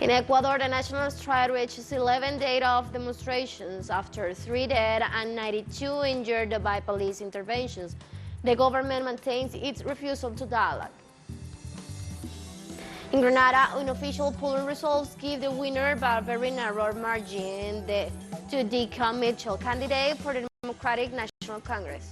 In Ecuador, the national strike reaches 11 days of demonstrations after 3 dead and 92 injured by police interventions. The government maintains its refusal to dialogue. In Grenada, unofficial polling results give the winner by a very narrow margin to Dickon Mitchell, candidate for the Democratic National Congress.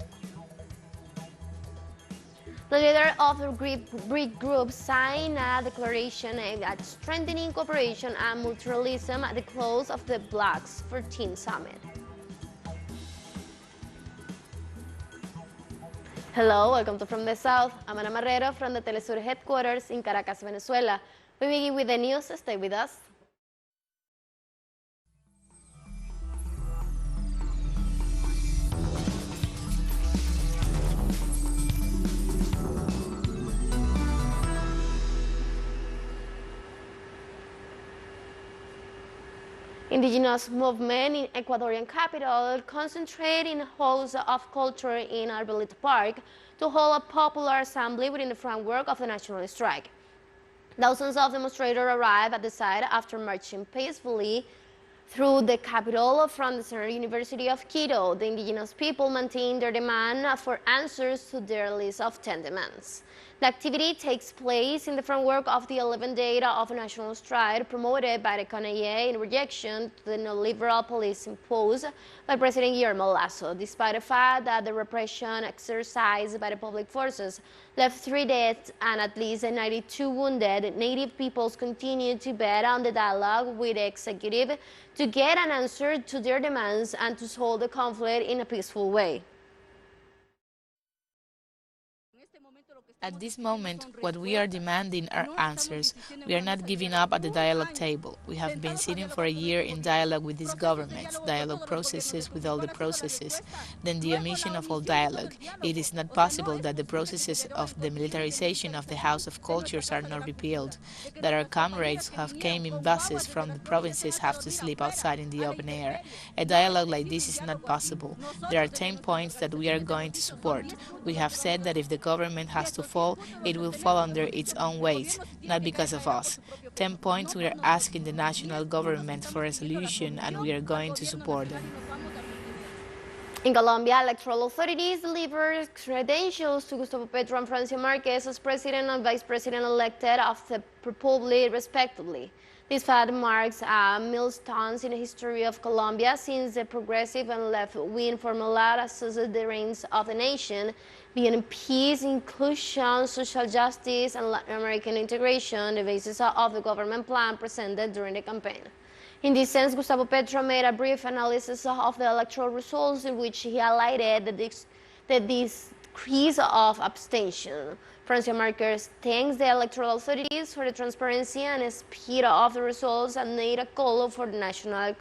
The leader of the BRICS group signed a declaration aimed at strengthening cooperation and multilateralism at the close of the BRICS 14 summit. Hello, welcome to From the South. I'm Ana Marrero from the teleSUR headquarters in Caracas, Venezuela. We begin with the news. Stay with us. Indigenous movement in Ecuadorian capital concentrate in halls of culture in Arbelito Park to hold a popular assembly within the framework of the national strike. Thousands of demonstrators arrived at the site after marching peacefully through the capital from the Central University of Quito. The indigenous people maintain their demand for answers to their list of 10 demands. The activity takes place in the framework of the 11th day of a national strike promoted by the CNA in rejection to the neoliberal policy imposed by President Guillermo Lasso, despite the fact that the repression exercised by the public forces left 3 dead and at least 92 wounded. Native peoples continue to bet on the dialogue with the executive to get an answer to their demands and to solve the conflict in a peaceful way. At this moment, what we are demanding are answers. We are not giving up at the dialogue table. We have been sitting for a year in dialogue with these governments, dialogue processes with all the processes, then the omission of all dialogue. It is not possible that the processes of the militarization of the House of Cultures are not repealed, that our comrades who have came in buses from the provinces have to sleep outside in the open air. A dialogue like this is not possible. There are 10 points that we are going to support. We have said that if the government has to fall, it will fall under its own weight, not because of us. 10 points we are asking the national government for a solution, and we are going to support them. In Colombia, electoral authorities delivered credentials to Gustavo Petro and Francia Márquez as president and vice president elected of the republic, respectively. This fact marks a milestone in the history of Colombia, since the progressive and left-wing formula assesses the reins of the nation beyond peace, inclusion, social justice, and Latin American integration, the basis of the government plan presented during the campaign. In this sense, Gustavo Petro made a brief analysis of the electoral results, in which he highlighted the decrease of abstention. Francia Márquez thanks the electoral authorities for the transparency and speed of the results and made a call for the national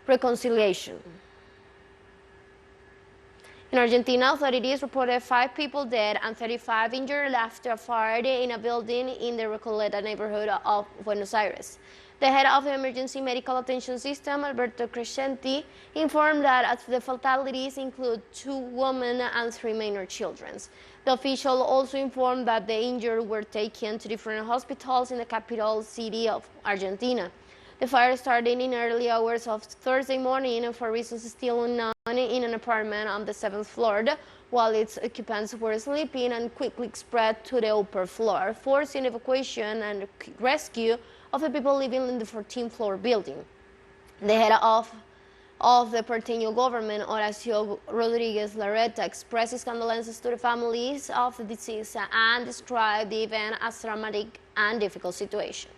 reconciliation. In Argentina, authorities reported 5 people dead and 35 injured after a fire in a building in the Recoleta neighborhood of Buenos Aires. The head of the emergency medical attention system, Alberto Crescenti, informed that the fatalities include 2 women and 3 minor children. The official also informed that the injured were taken to different hospitals in the capital city of Argentina. The fire started in early hours of Thursday morning for reasons still unknown in an apartment on the 7th floor, while its occupants were sleeping, and quickly spread to the upper floor, forcing evacuation and rescue of the people living in the 14th floor building. The head of the Porteño government, Horacio Rodríguez Larreta, expressed his condolences to the families of the deceased and described the event as dramatic and difficult situation.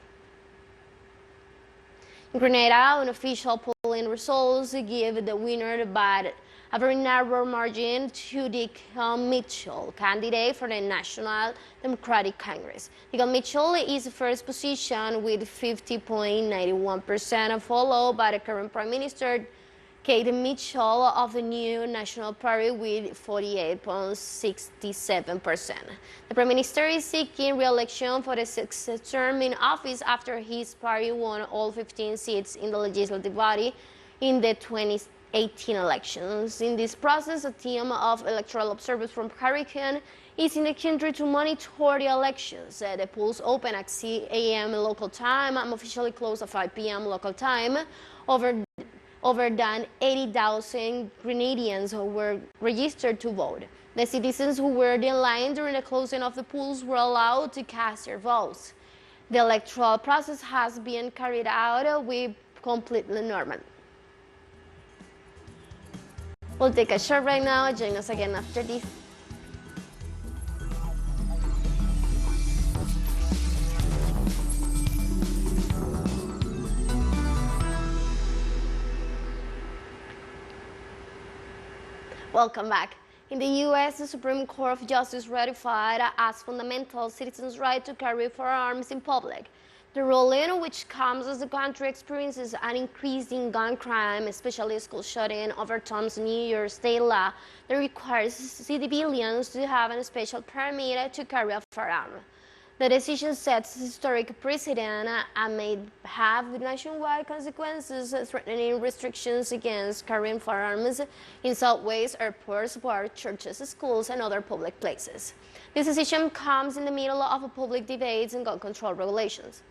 In Grenada, unofficial polling results give the winner by a very narrow margin to Dickon Mitchell, candidate for the National Democratic Congress. Dickon Mitchell is the first position with 50.91%, followed by the current Prime Minister, Dickon Mitchell, of the new National Party with 48.67%. The Prime Minister is seeking re-election for the 6th term in office after his party won all 15 seats in the legislative body in the 2018 elections. In this process, a team of electoral observers from Caribbean is in the country to monitor the elections. The polls open at 6 a.m. local time and officially close at 5 p.m. local time. Over than 80,000 Grenadians who were registered to vote. The citizens who were in line during the closing of the polls were allowed to cast their votes. The electoral process has been carried out with completely normal. We'll take a short break now. Join us again after this. Welcome back. In the U.S., the Supreme Court of Justice ratified as fundamental citizens' right to carry firearms in public. The ruling, which comes as the country experiences an increase in gun crime, especially school shooting, overturns a New York state law that requires civilians to have a special permit to carry a firearm. The decision sets historic precedent and may have nationwide consequences, threatening restrictions against carrying firearms in subways, airports, bars, churches, schools, and other public places. This decision comes in the middle of a public debate on gun control regulations.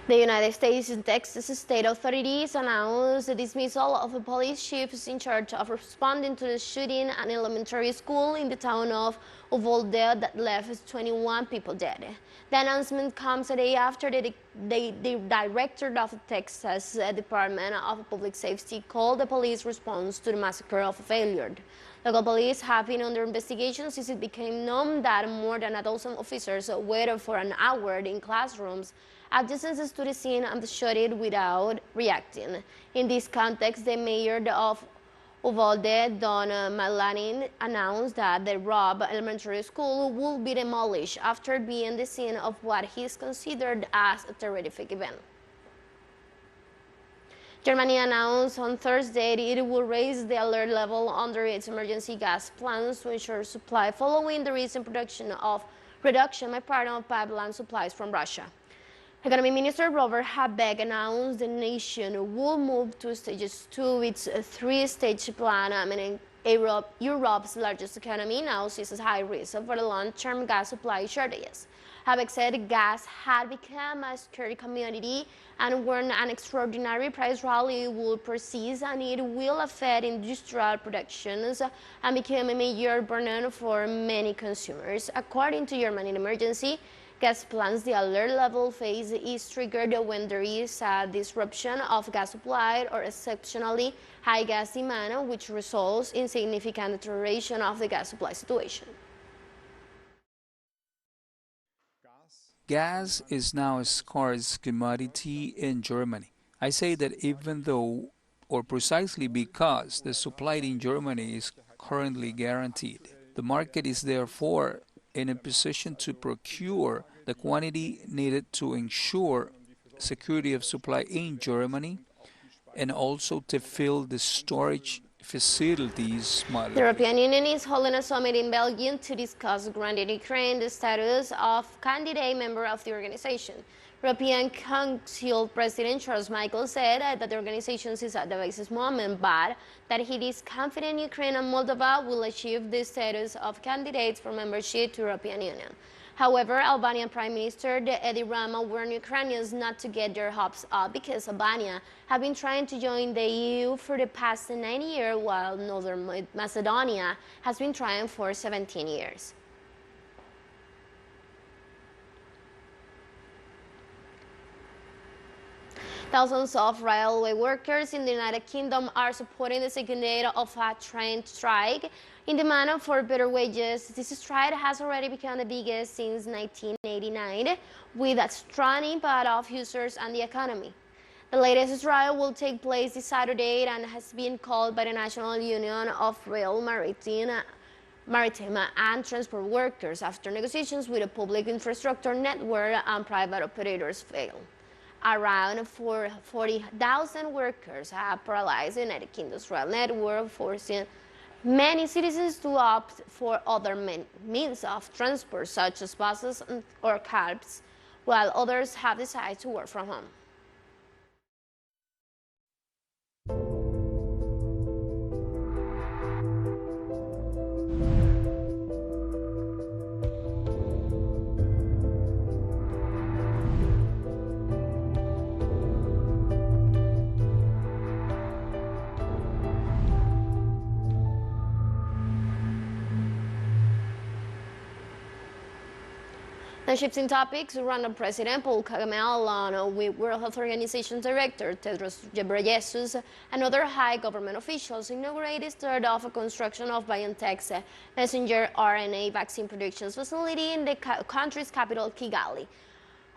The United States and Texas state authorities announced the dismissal of the police chiefs in charge of responding to the shooting at an elementary school in the town of Uvalde that left 21 people dead. The announcement comes a day after the director of the Texas Department of Public Safety called the police response to the massacre of a failure. Local police have been under investigation since it became known that more than a dozen officers waited for an hour in classrooms adjacent to the scene and shot it without reacting. In this context, the mayor of Uvalde, Don Malanin, announced that the Robb Elementary School will be demolished after being the scene of what he is considered as a terrific event. Germany announced on Thursday that it will raise the alert level under its emergency gas plans to ensure supply following the recent reduction by part of pipeline supplies from Russia. Economy Minister Robert Habeck announced the nation will move to stages 2 of its three-stage plan, meaning Europe's largest economy now sees a high risk for the long-term gas supply shortages. Habeck said gas had become a scarce commodity and warned an extraordinary price rally will persist and it will affect industrial productions and become a major burden for many consumers. According to German Emergency Gas plans, the alert level phase is triggered when there is a disruption of gas supply or exceptionally high gas demand, which results in significant deterioration of the gas supply situation. Gas is now a scarce commodity in Germany. I say that even though, or precisely because, the supply in Germany is currently guaranteed. The market is therefore in a position to procure the quantity needed to ensure security of supply in Germany and also to fill the storage facilities. The European Union is holding a summit in Belgium to discuss granting Ukraine the status of candidate member of the organization. European Council President Charles Michel said that the organization is at the basis moment, but that he is confident Ukraine and Moldova will achieve the status of candidates for membership to the European Union. However, Albanian Prime Minister Edi Rama warned Ukrainians not to get their hopes up because Albania has been trying to join the EU for the past 9 years, while Northern Macedonia has been trying for 17 years. Thousands of railway workers in the United Kingdom are supporting the second day of a train strike in demand for better wages. This strike has already become the biggest since 1989, with a strong impact of users and the economy. The latest strike will take place this Saturday and has been called by the National Union of Rail, Maritime and Transport Workers after negotiations with the public infrastructure network and private operators failed. Around 40,000 workers have paralyzed the United Kingdom's rail network, forcing many citizens to opt for other means of transport, such as buses or cabs, while others have decided to work from home. Now, shifting topics, Rwanda President Paul Kagame, along with World Health Organization Director Tedros Ghebreyesus and other high government officials, inaugurated start of a construction of BioNTech's messenger RNA vaccine production facility in the country's capital, Kigali.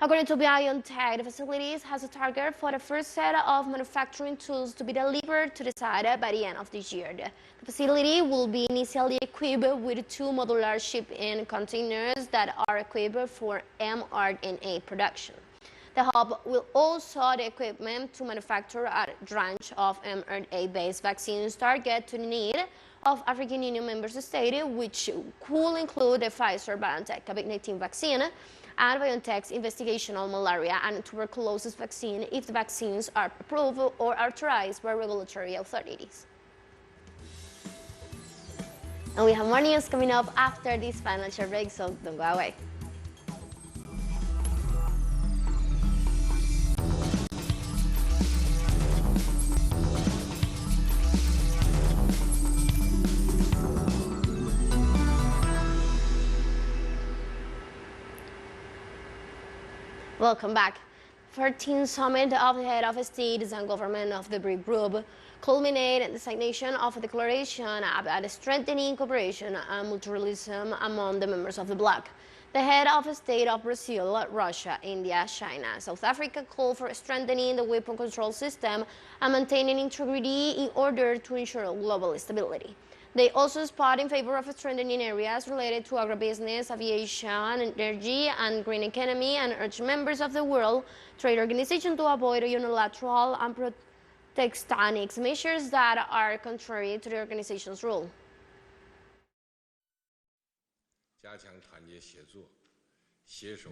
According to BioNTech, the facility has a target for the first set of manufacturing tools to be delivered to the site by the end of this year. The facility will be initially equipped with 2 modular shipping containers that are equipped for mRNA production. The hub will also have the equipment to manufacture a range of mRNA-based vaccines targeted to the need of African Union member states, which could include the Pfizer-BioNTech COVID-19 vaccine and BioNTech's investigational malaria and tuberculosis vaccine if the vaccines are approved or authorized by regulatory authorities. And we have more news coming up after this financial break, so don't go away. Welcome back. 14th Summit of the Head of States and Government of the BRICS Group culminated in the signation of a declaration about strengthening cooperation and multilateralism among the members of the bloc. The head of state of Brazil, Russia, India, China, South Africa called for strengthening the weapon control system and maintaining integrity in order to ensure global stability. They also spoke in favor of strengthening areas related to agribusiness, aviation, energy, and green economy, and urged members of the World Trade Organization to avoid unilateral and protectionist measures that are contrary to the organization's rule.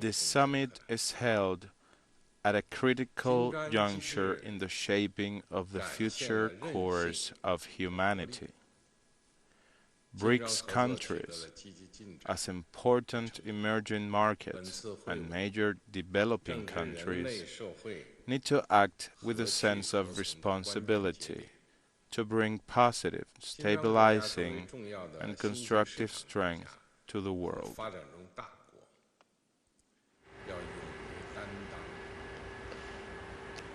The summit is held at a critical juncture in the shaping of the future course of humanity. BRICS countries, as important emerging markets and major developing countries, need to act with a sense of responsibility to bring positive, stabilizing, and constructive strength to the world.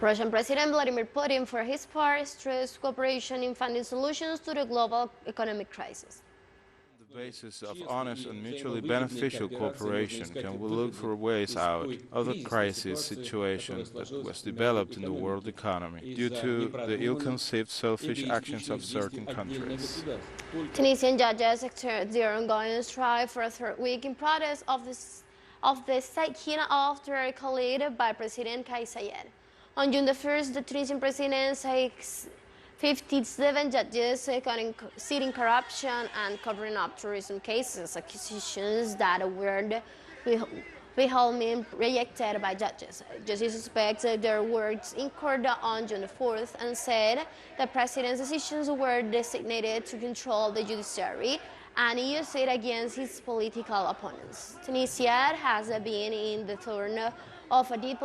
Russian President Vladimir Putin, for his part, stressed cooperation in finding solutions to the global economic crisis. On the basis of honest and mutually beneficial cooperation, can we look for ways out of the crisis situation that was developed in the world economy due to the ill-conceived selfish actions of certain countries. Tunisian judges exerted their ongoing strike for a third week in protest of the sacking of their colleague by President Kais Saied. On June the 1st, the Tunisian president sacked 57 judges citing corruption and covering up tourism cases, accusations that were vehemently rejected by judges. Judges suspected their words in court on June 4th and said the president's decisions were designated to control the judiciary and used it against his political opponents. Tunisia has been in the thorn of a deep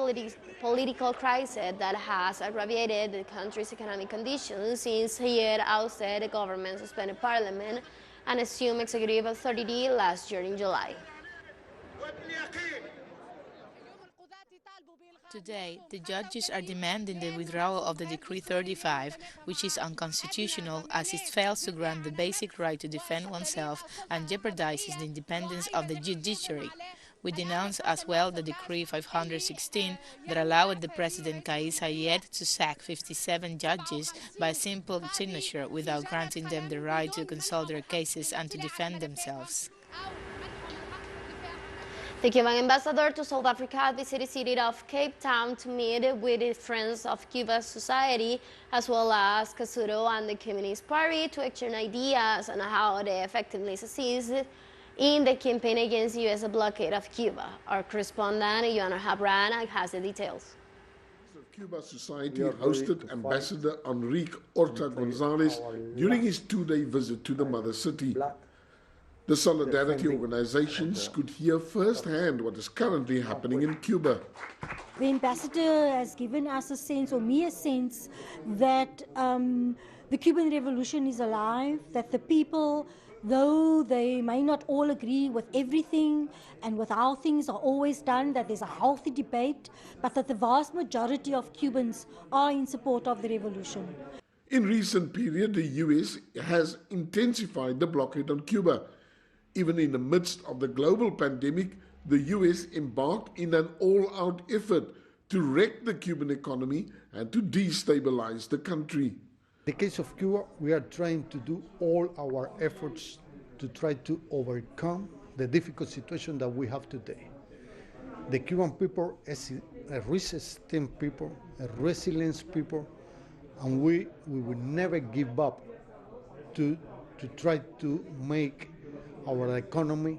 political crisis that has aggravated the country's economic conditions since Saied ousted the government, suspended parliament, and assumed executive authority last year in July. Today, the judges are demanding the withdrawal of the Decree 35, which is unconstitutional as it fails to grant the basic right to defend oneself and jeopardizes the independence of the judiciary. We denounce as well the Decree 516 that allowed the President Kais Saied to sack 57 judges by a simple signature without granting them the right to consult their cases and to defend themselves. The Cuban ambassador to South Africa visited the city of Cape Town to meet with the Friends of Cuba Society, as well as Casuto and the Communist Party, to exchange ideas on how they effectively assist in the campaign against the U.S. blockade of Cuba. Our correspondent, Joanna Habran, has the details. Cuba Society hosted Ambassador Enrique Horta Gonzalez during his two-day visit to the mother city. The Solidarity organizations could hear firsthand what is currently happening in Cuba. The ambassador has given us a sense, or me a sense, that the Cuban Revolution is alive, that the people, though they may not all agree with everything and with how things are always done, that there's a healthy debate, but that the vast majority of Cubans are in support of the revolution. In recent period, the US has intensified the blockade on Cuba. Even in the midst of the global pandemic, the US embarked in an all-out effort to wreck the Cuban economy and to destabilize the country. In the case of Cuba, we are trying to do all our efforts to try to overcome the difficult situation that we have today. The Cuban people is a resistant people, a resilient people, and we will never give up to try to make our economy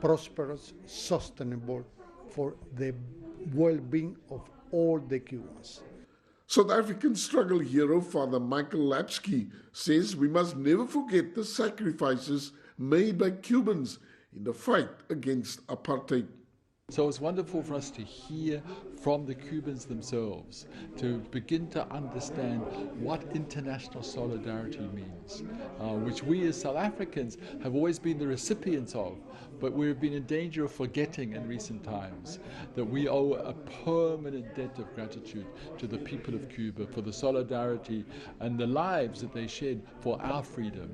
prosperous, sustainable for the well-being of all the Cubans. South African struggle hero Father Michael Lapsky says we must never forget the sacrifices made by Cubans in the fight against apartheid. So it's wonderful for us to hear from the Cubans themselves, to begin to understand what international solidarity means, which we as South Africans have always been the recipients of, but we've been in danger of forgetting in recent times that we owe a permanent debt of gratitude to the people of Cuba for the solidarity and the lives that they shed for our freedom.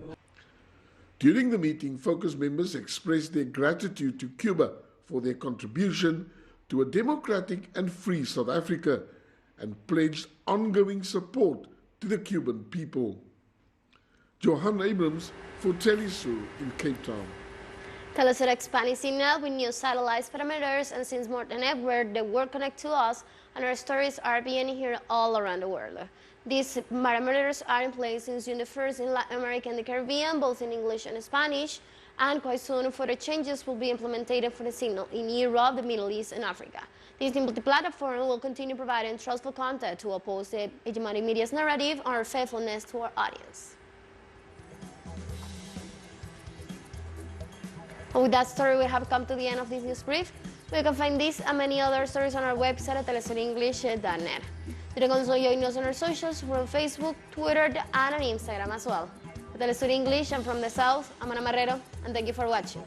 During the meeting, Focus members expressed their gratitude to Cuba for their contribution to a democratic and free South Africa and pledged ongoing support to the Cuban people. Johan Abrams for teleSUR in Cape Town. teleSUR expanding signal with new satellites parameters, and since more than ever, the world connects to us and our stories are being heard all around the world. These parameters are in place since June the 1st in Latin America and the Caribbean, both in English and Spanish, and quite soon further changes will be implemented for the signal in Europe, the Middle East, and Africa. This multi-platform will continue providing trustful content to oppose the hegemonic media's narrative and our faithfulness to our audience. And with that story, we have come to the end of this news brief. You can find this and many other stories on our website at telesurenglish.net. You can also join us on our socials from Facebook, Twitter, and on Instagram as well. At teleSUR English, I'm from the South, I'm Ana Marrero, and thank you for watching.